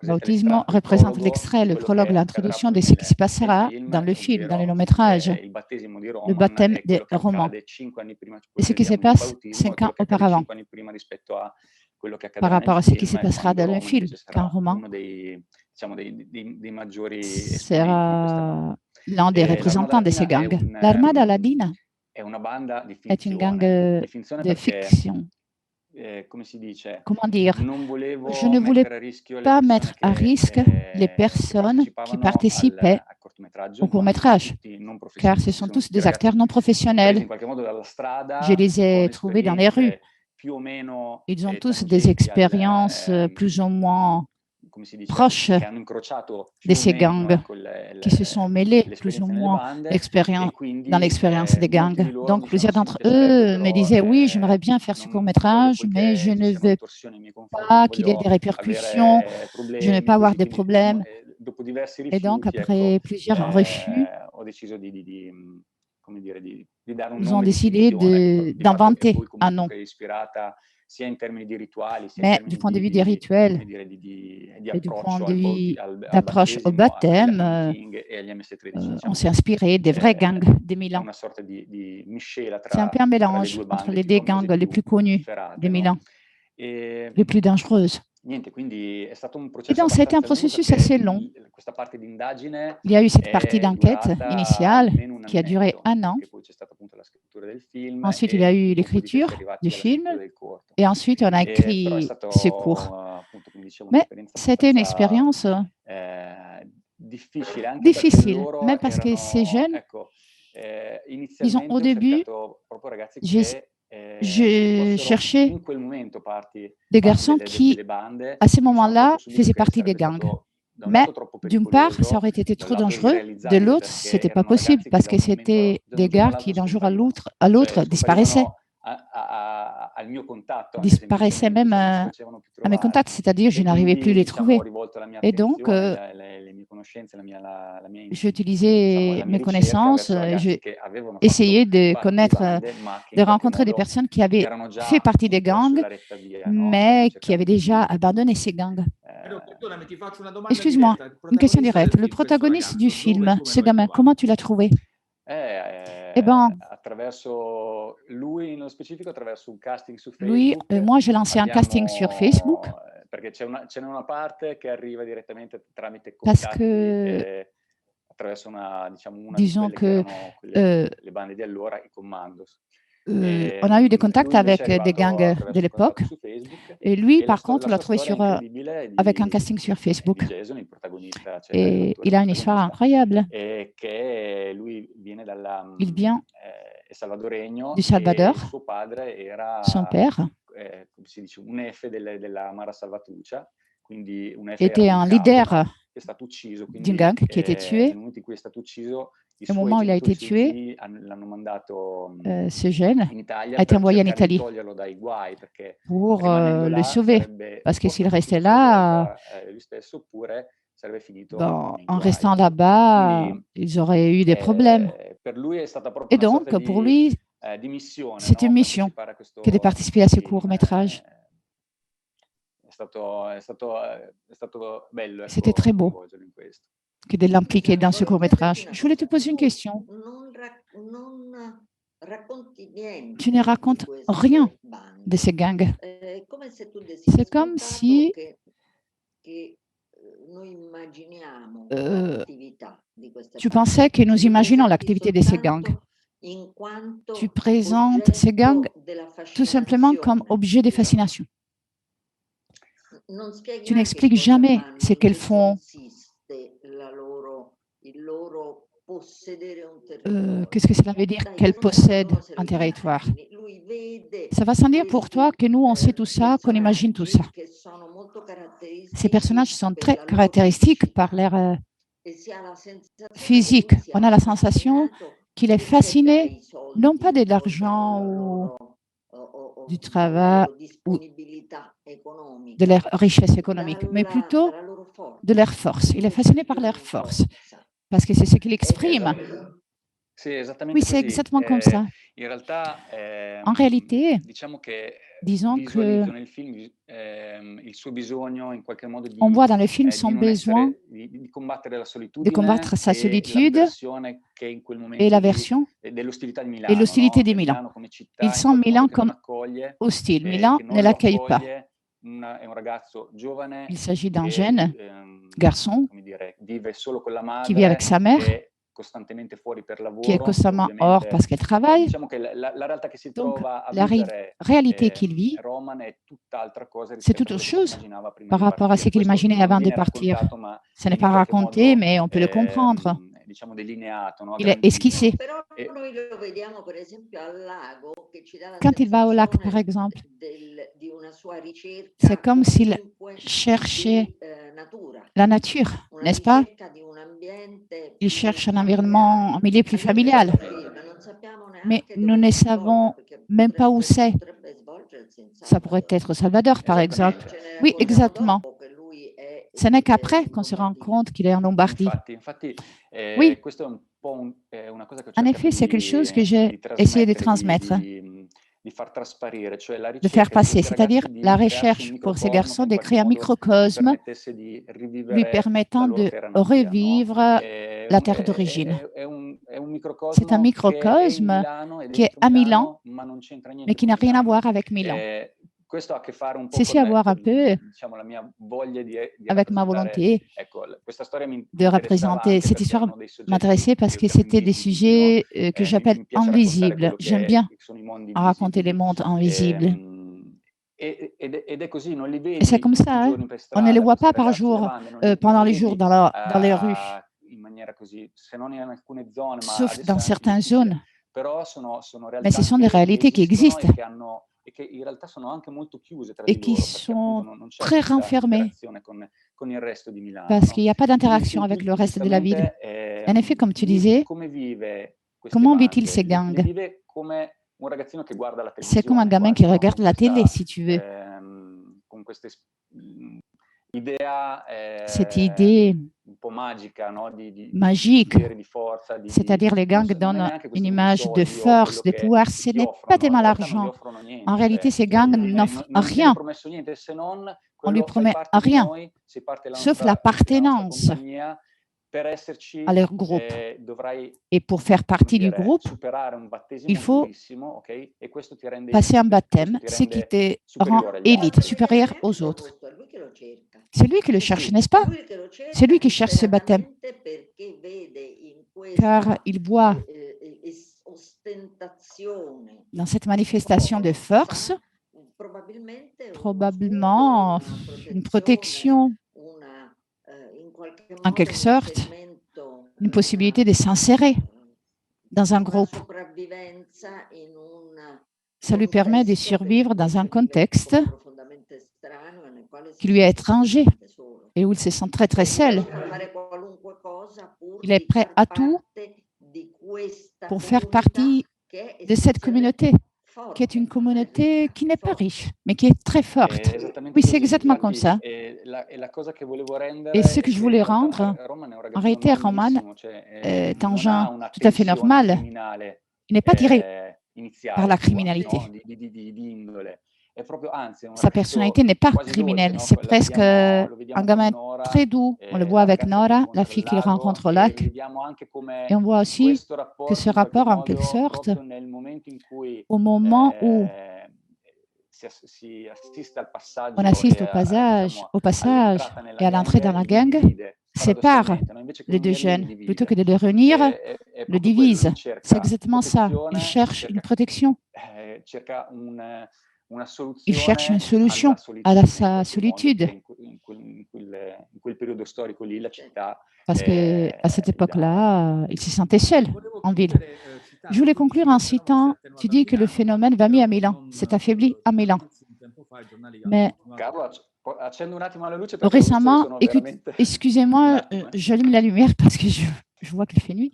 Bautismo représente l'extrait, le prologue, l'introduction de ce qui se passera dans le film, dans le long métrage, le baptême des romans, et ce qui se passe 5 ans auparavant, par rapport à ce qui se passera dans le film, qu'un roman sera l'un des représentants de ces gangs. L'Armada Ladina est une gang de fiction. Comment dire? Je ne voulais pas mettre à risque les personnes qui participaient au court-métrage, car ce sont tous des acteurs non professionnels. Je les ai trouvés dans les rues. Ils ont tous des expériences plus ou moins proches de ces gangs qui se sont mêlés plus ou moins dans l'expérience des gangs. Donc, plusieurs d'entre eux me disaient « Oui, j'aimerais bien faire ce court-métrage, mais je ne veux pas qu'il y ait des répercussions, je ne veux pas avoir des problèmes. » Et donc, après plusieurs refus, ils ont décidé d'inventer un nom. Mais du point de vue des rituels et du point de vue d'approche au baptême, on s'est inspiré des vrais gangs de Milan. C'est un peu un mélange entre les deux gangs les plus connus de Milan, les plus dangereuses. Et donc, ça a été un processus assez long. Il y a eu cette partie d'enquête initiale qui a duré 1 an. Ensuite, il y a eu l'écriture du film. Et ensuite, on a écrit ce cours. Mais c'était une expérience difficile, même parce que ces jeunes, disons, au début, je cherchais des garçons qui, à ce moment-là, faisaient partie des gangs. Mais d'une part, ça aurait été trop dangereux. De l'autre, ce n'était pas possible parce que c'était des gars qui, d'un jour à l'autre, disparaissaient même à mes contacts, c'est-à-dire je n'arrivais plus à les trouver. Et donc, j'utilisais mes connaissances, j'ai essayé de connaître, de rencontrer des personnes qui avaient fait partie des gangs, mais qui avaient déjà abandonné ces gangs. Excuse-moi, une question directe. Le protagoniste du film, ce gamin, comment tu l'as trouvé? Eh bien, lui, moi, j'ai lancé un casting sur Facebook parce que, disons que on a eu des contacts avec des gangs de l'époque. Et lui, par contre, on l'a trouvé avec un casting sur Facebook. Et il a une histoire incroyable. Il vient du Salvador. Son père était un leader d'une gang qui a été tué. Au moment où il a été tué, ce jeune a été envoyé en Italie pour le sauver, parce que s'il restait là, en restant là-bas, ils auraient eu des problèmes. Et donc, pour lui, c'est une mission que de participer à ce court-métrage. C'était très beau que de l'impliquer dans ce court-métrage. Je voulais te poser une question. Tu ne racontes rien de ces gangs. C'est comme si tu pensais que nous imaginons l'activité de ces gangs. Tu présentes ces gangs tout simplement comme objet de fascination. Tu n'expliques jamais ce qu'elles font. Qu'est-ce que cela veut dire qu'elles possèdent un territoire? Ça va sans dire pour toi que nous, on sait tout ça, qu'on imagine tout ça. Ces personnages sont très caractéristiques par leur physique. On a la sensation qu'il est fasciné, non pas de l'argent ou du travail ou de leur richesse économique, mais plutôt de leur force. Il est fasciné par leur force, parce que c'est ce qu'il exprime. Oui, c'est exactement comme ça. En réalité, disons que on voit dans le film son besoin de combattre sa solitude et l'aversion et l'hostilité de Milan. Il sent Milan comme hostile. Milan ne l'accueille pas. Il s'agit d'un jeune garçon qui vit avec sa mère, qui est constamment hors parce qu'elle travaille. Donc, la réalité qu'il vit, c'est toute autre chose par rapport à ce qu'il imaginait avant de partir. Ce n'est pas raconté, mais on peut le comprendre. Il est esquissé. Quand il va au lac, par exemple, c'est comme s'il cherchait la nature, n'est-ce pas? Il cherche un environnement, un milieu plus familial. Mais nous ne savons même pas où c'est. Ça pourrait être Salvador, par exemple. Oui, exactement. Ce n'est qu'après qu'on se rend compte qu'il est en Lombardie. Oui. En effet, c'est quelque chose que j'ai essayé de transmettre, de faire passer, c'est-à-dire la recherche pour ces garçons de créer un microcosme lui permettant de revivre la terre d'origine. C'est un microcosme qui est à Milan, mais qui n'a rien à voir avec Milan. Ceci a à voir un peu avec ma volonté de représenter. Cette histoire m'intéressait parce que c'était des sujets que j'appelle invisibles. J'aime bien raconter les mondes invisibles. Et c'est comme ça, hein? On ne les voit pas par jour, pendant les jours dans les rues, sauf dans certaines zones. Mais ce sont des réalités qui existent et qui sont très renfermées parce qu'il n'y a pas d'interaction avec le reste de la ville. En effet, comme tu disais, comment vit-il ces gangs? C'est comme un gamin qui regarde la télé, si tu veux. Cette idée magique, c'est-à-dire les gangs donnent une image de force, de pouvoir, ce n'est pas tellement l'argent. En réalité, ces gangs n'offrent rien. On ne lui promet rien, sauf l'appartenance à leur groupe. Et pour faire partie du groupe, il faut passer un baptême, ce qui te rend élite, supérieur aux autres. C'est lui qui le cherche, n'est-ce pas? C'est lui qui cherche ce baptême, car il voit dans cette manifestation de force probablement une protection, en quelque sorte, une possibilité de s'insérer dans un groupe. Ça lui permet de survivre dans un contexte qui lui est étranger et où il se sent très, très seul. Il est prêt à tout pour faire partie de cette communauté, qui est une communauté qui n'est pas riche, mais qui est très forte. Oui, c'est exactement comme ça. Et ce que je voulais rendre, en réalité, Roman est un genre tout à fait normal. Il n'est pas tiré par la criminalité. Sa personnalité n'est pas criminelle. C'est presque un gamin très doux. On le voit avec Nora, la fille qu'il rencontre au lac. Et on voit aussi que ce rapport, en quelque sorte, au moment où on assiste au passage et à l'entrée dans la gang, sépare les deux jeunes. Plutôt que de les réunir, le divise. C'est exactement ça. Il cherche une protection. Il cherche une solution à sa solitude. Parce qu'à cette époque-là, il se sentait seul en ville. Je voulais conclure en citant, tu dis que le phénomène va mieux à Milan, s'est affaibli à Milan. Mais récemment, excusez-moi, j'allume la lumière parce que je vois qu'il fait nuit.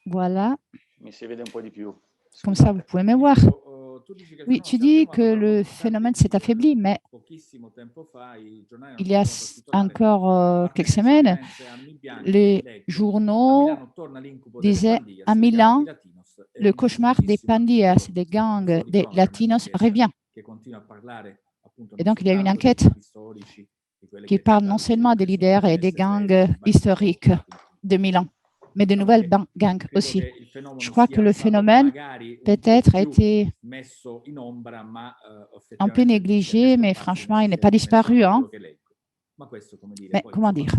Voilà. Comme ça, vous pouvez me voir. Oui, tu dis que le phénomène s'est affaibli, mais il y a encore quelques semaines, les journaux disaient à Milan, le cauchemar des pandillas, des gangs, des latinos revient. Et donc, il y a une enquête qui parle non seulement des leaders et des gangs historiques de Milan, mais de nouvelles gangs aussi. Je crois que le phénomène peut-être a été un peu négligé, mais franchement, il n'est pas disparu. Hein. Mais comment dire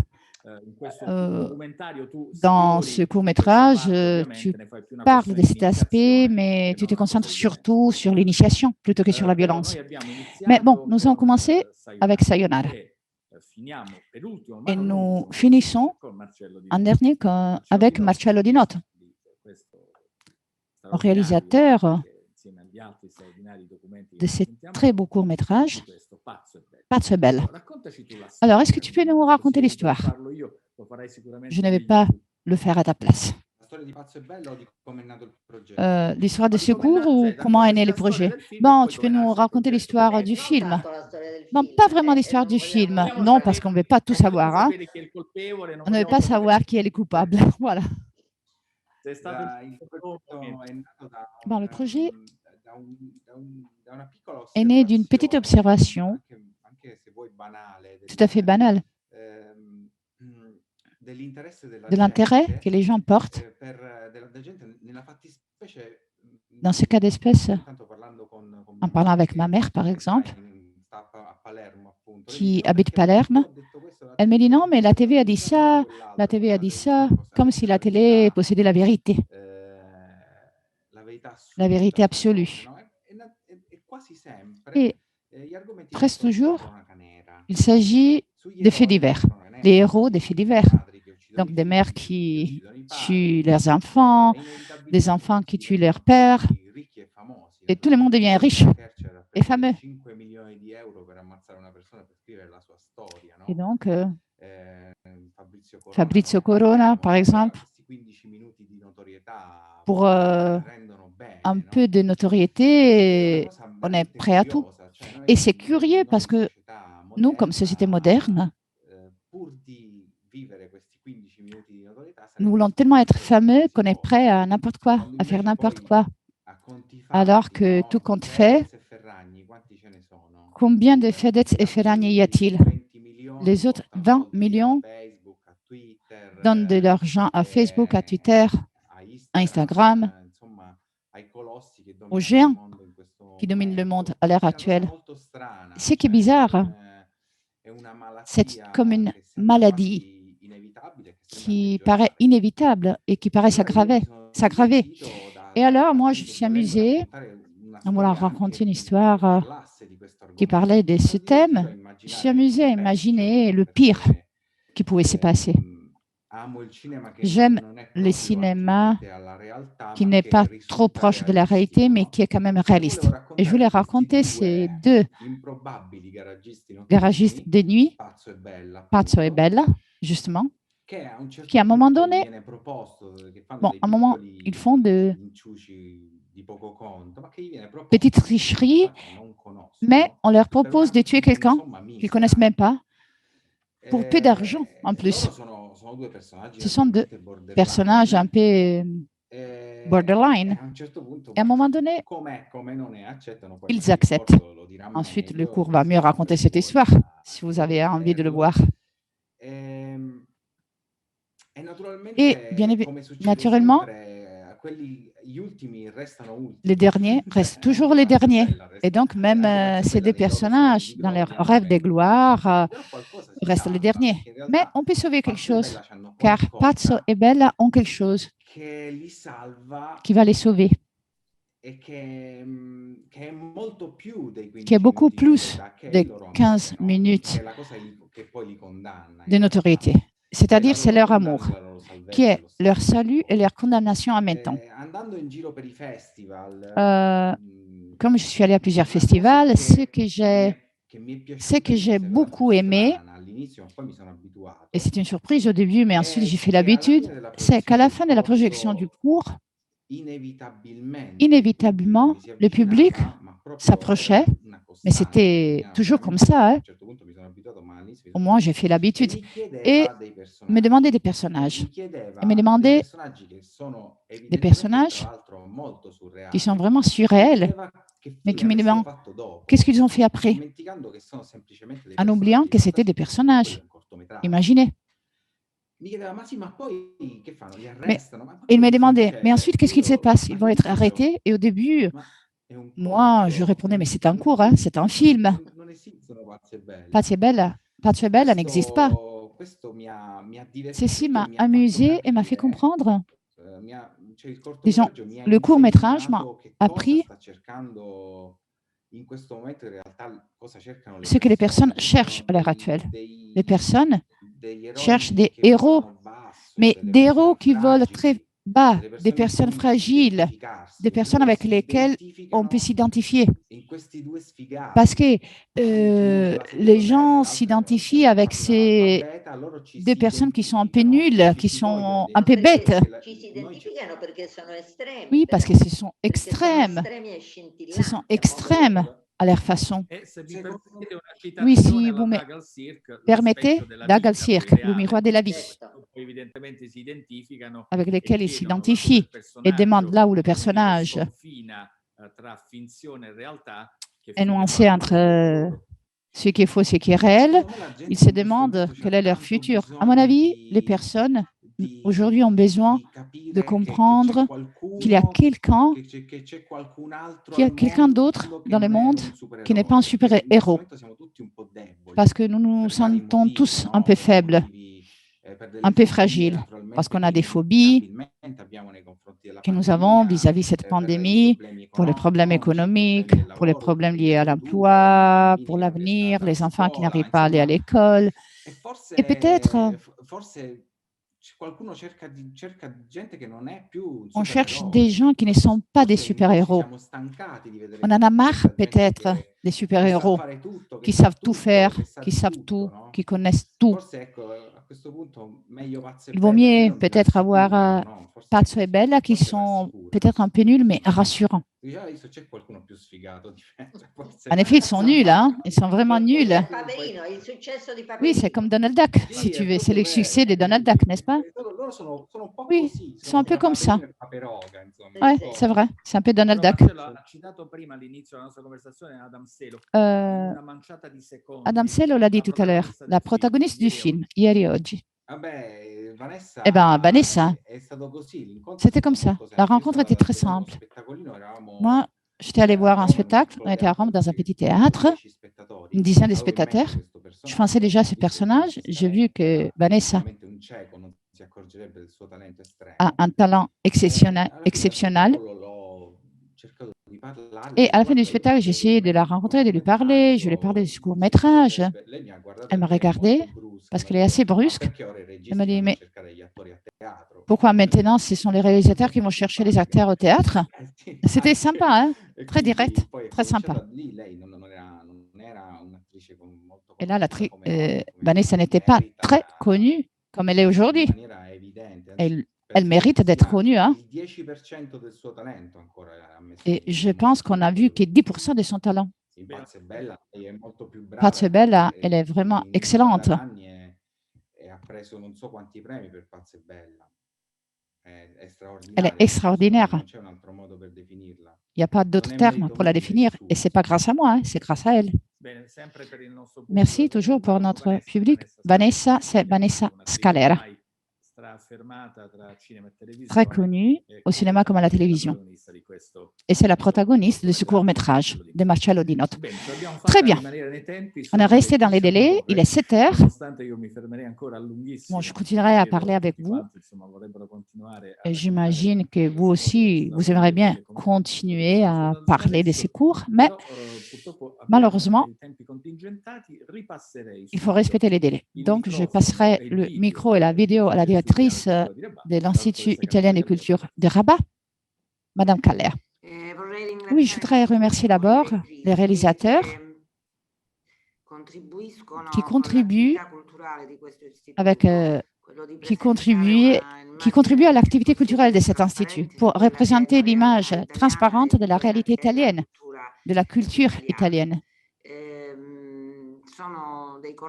dans ce court-métrage, tu parles de cet aspect, mais tu te concentres surtout sur l'initiation plutôt que sur la violence. Mais bon, nous avons commencé avec Sayonara. Et nous finissons en dernier avec Marcello Di Noto, réalisateur de ces très beaux courts-métrages, Pazzo e Bella. Alors, est-ce que tu peux nous raconter l'histoire? Je ne vais pas le faire à ta place. L'histoire de secours ou comment est né le projet? Bon, tu peux nous raconter l'histoire du film? Bon, pas vraiment l'histoire du film. Non, parce qu'on ne veut pas tout savoir. Hein. On ne veut pas savoir qui est le coupable. Voilà. Bon, le projet est né d'une petite observation, tout à fait banale, de l'intérêt que les gens portent, dans ce cas d'espèce, en parlant avec ma mère, par exemple, qui habite Palerme, elle me dit non, mais la TV a dit ça, comme si la télé possédait la vérité absolue. Et presque toujours, il s'agit de faits divers, les héros des faits divers. Donc des mères qui tuent leurs enfants, des enfants qui tuent leur père, et tout le monde devient riche et fameux. Et donc, Fabrizio Corona, par exemple, pour un peu de notoriété, on est prêt à tout. Et c'est curieux parce que nous, comme société moderne, nous voulons tellement être fameux qu'on est prêt à n'importe quoi, à faire n'importe quoi. Alors que tout compte fait, combien de Fedez et Ferragni y a-t-il? Les autres 20 millions donnent de l'argent à Facebook, à Twitter, à Instagram, aux géants qui dominent le monde à l'heure actuelle. Ce qui est bizarre, c'est comme une maladie qui paraît inévitable et qui paraît s'aggraver. Et alors, moi, je suis amusée à vouloir raconter une histoire qui parlait de ce thème. Je suis amusée à imaginer le pire qui pouvait se passer. J'aime le cinéma qui n'est pas trop proche de la réalité, mais qui est quand même réaliste. Et je voulais raconter ces deux garagistes de nuit, Pazzo e Bella, justement, qui à un moment donné, ils font de petites tricheries, mais on leur propose de tuer quelqu'un qu'ils ne connaissent même pas, pour peu d'argent en plus. Ce sont deux personnages un peu borderline. Et à un moment donné, ils acceptent. Ensuite, le cours va mieux raconter cette histoire, si vous avez envie de le voir. Et bien naturellement, les derniers restent toujours les derniers. Et donc, même ces deux personnages, dans leur rêve de gloire, restent les derniers. Mais on peut sauver quelque chose, car Pazzo et Bella ont quelque chose qui va les sauver, qui est beaucoup plus de 15 minutes de notoriété. C'est-à-dire, c'est leur amour, qui est leur salut et leur condamnation en même temps. Comme je suis allée à plusieurs festivals, ce que j'ai beaucoup aimé, Et c'est une surprise au début, mais ensuite j'ai fait l'habitude, c'est qu'à la fin de la projection du cours, inévitablement, le public s'approchait, mais c'était toujours comme ça, hein. Au moins, j'ai fait l'habitude. Et me demandait des personnages. Et me demandait des personnages qui sont vraiment surréels, mais qui me demandent qu'est-ce qu'ils ont fait après, en oubliant que c'était des personnages. Imaginez. Mais il me demandait, mais ensuite, qu'est-ce qu'il se passe? Ils vont être arrêtés. Et au début, moi, je répondais, mais c'est un cours, hein, c'est un film. Pazzi e Bella n'existe pas. Ceci m'a amusé et m'a fait comprendre. Disons, le court-métrage m'a appris ce que les personnes cherchent à l'heure actuelle. Les personnes cherchent des héros, mais des héros qui volent très bas, des personnes fragiles, des personnes avec lesquelles on peut s'identifier. Parce que les gens s'identifient avec des personnes qui sont un peu nulles, qui sont un peu bêtes. Oui, parce que ce sont extrêmes. Ce sont extrêmes à leur façon. Oui, si vous me permettez, Dag al Cirque, le miroir de la vie, avec lesquels ils s'identifient et demandent là où le personnage est nuancé entre ce qui est faux et ce qui est réel, ils se demandent quel est leur futur. À mon avis, les personnes aujourd'hui ont besoin de comprendre qu'il y a quelqu'un d'autre dans le monde qui n'est pas un super-héros. Parce que nous nous sentons tous un peu faibles, un peu fragiles, parce qu'on a des phobies que nous avons vis-à-vis de cette pandémie, pour les problèmes économiques, pour les problèmes liés à l'emploi, pour l'avenir, les enfants qui n'arrivent pas à aller à l'école. Et peut-être on cherche des gens qui ne sont pas des super-héros. On en a marre peut-être des super-héros qui savent tout faire, qui savent tout, qui connaissent tout. Il vaut mieux peut-être avoir Pazzo e Bella qui sont peut-être un peu nuls, mais rassurants. En effet, ils sont nuls, hein? Ils sont vraiment nuls. Oui, c'est comme Donald Duck, si tu veux. C'est le succès de Donald Duck, n'est-ce pas? Oui, ils sont un peu comme ça. Oui, c'est vrai. C'est un peu Donald Duck. Adam Selo l'a dit tout à l'heure, la protagoniste du film, Ieri Oggi. Eh bien, Vanessa, c'était comme ça. La rencontre était très simple. Moi, j'étais allée voir un spectacle. On était à Rome dans un petit théâtre, une dizaine de spectateurs. Je pensais déjà à ce personnage. J'ai vu que Vanessa a un talent exceptionnel. Et à la fin du spectacle, j'ai essayé de la rencontrer, de lui parler. Je lui ai parlé de ce court-métrage. Elle m'a regardé parce qu'elle est assez brusque. Elle m'a dit, mais pourquoi maintenant ce sont les réalisateurs qui vont chercher les acteurs au théâtre? C'était sympa, hein? Très direct, très sympa. Et là, Vanessa n'était pas très connue comme elle est aujourd'hui. Elle mérite d'être connue, hein? Et je pense qu'on a vu que 10% de son talent. Pazzo e Bella, elle est vraiment excellente. Elle est extraordinaire. Il n'y a pas d'autre terme pour la définir. Et ce n'est pas grâce à moi, hein, c'est grâce à elle. Merci toujours pour notre public. Vanessa, c'est Vanessa Scalera. Très connue au cinéma comme à la télévision. Et c'est la protagoniste de ce court-métrage de Marcello Di Noto. Très bien. On est resté dans les délais. Il est 7 heures. Bon, je continuerai à parler avec vous. Et j'imagine que vous aussi, vous aimeriez bien continuer à parler de ces cours, mais malheureusement, il faut respecter les délais. Donc, je passerai le micro et la vidéo à la directrice de l'Institut italien de culture de Rabat, Madame Caller. Oui, je voudrais remercier d'abord les réalisateurs qui contribuent qui contribuent à l'activité culturelle de cet institut pour représenter l'image transparente de la réalité italienne, de la culture italienne.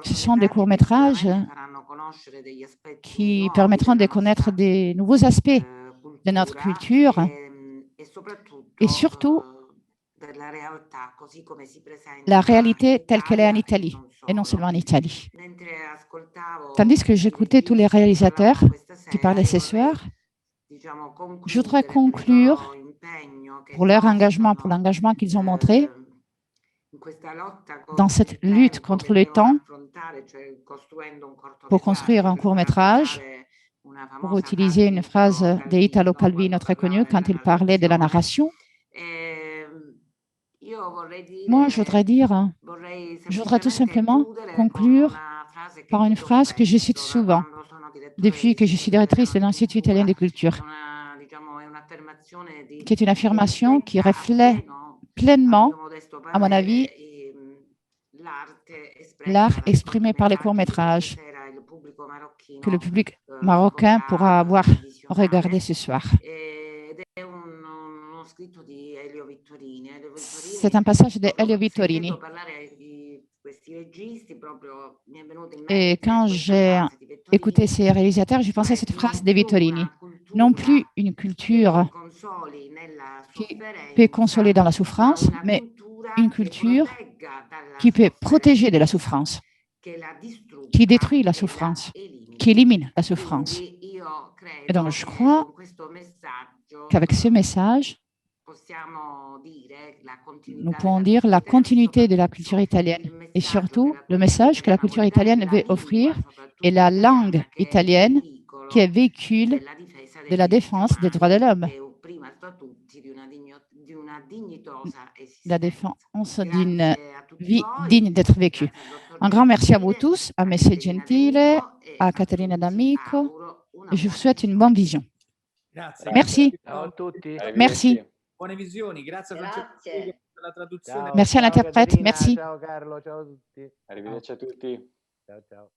Ce sont des courts-métrages qui permettront de connaître des nouveaux aspects de notre culture et surtout la réalité telle qu'elle est en Italie et non seulement en Italie. Tandis que j'écoutais tous les réalisateurs qui parlaient ce soir, je voudrais conclure pour leur engagement, pour l'engagement qu'ils ont montré dans cette lutte contre le temps pour construire un court-métrage, pour utiliser une phrase d'Italo Calvino très connue quand il parlait de la narration. Moi, je voudrais tout simplement conclure par une phrase que je cite souvent depuis que je suis directrice de l'Institut italien de culture, qui est une affirmation qui reflète pleinement, à mon avis, l'art exprimé par les courts-métrages que le public marocain pourra avoir regardé ce soir. C'est un passage de Elio Vittorini. Et quand j'ai écouté ces réalisateurs, j'ai pensé à cette phrase de Vittorini. Non plus une culture qui peut consoler dans la souffrance, mais une culture qui peut protéger de la souffrance, qui détruit la souffrance, qui élimine la souffrance. Et donc, je crois qu'avec ce message, nous pouvons dire la continuité de la culture italienne et surtout le message que la culture italienne veut offrir est la langue italienne qui est véhicule de la défense des droits de l'homme, la défense d'une vie digne d'être vécue. Un grand merci à vous tous, à M. Gentile, à Caterina D'Amico. Je vous souhaite une bonne vision. Merci. Merci. Buone visioni, grazie a Francesco per la traduzione. Merci à l'interprète, merci. Ciao Carlo, ciao a tutti. Arrivederci a tutti. Ciao ciao.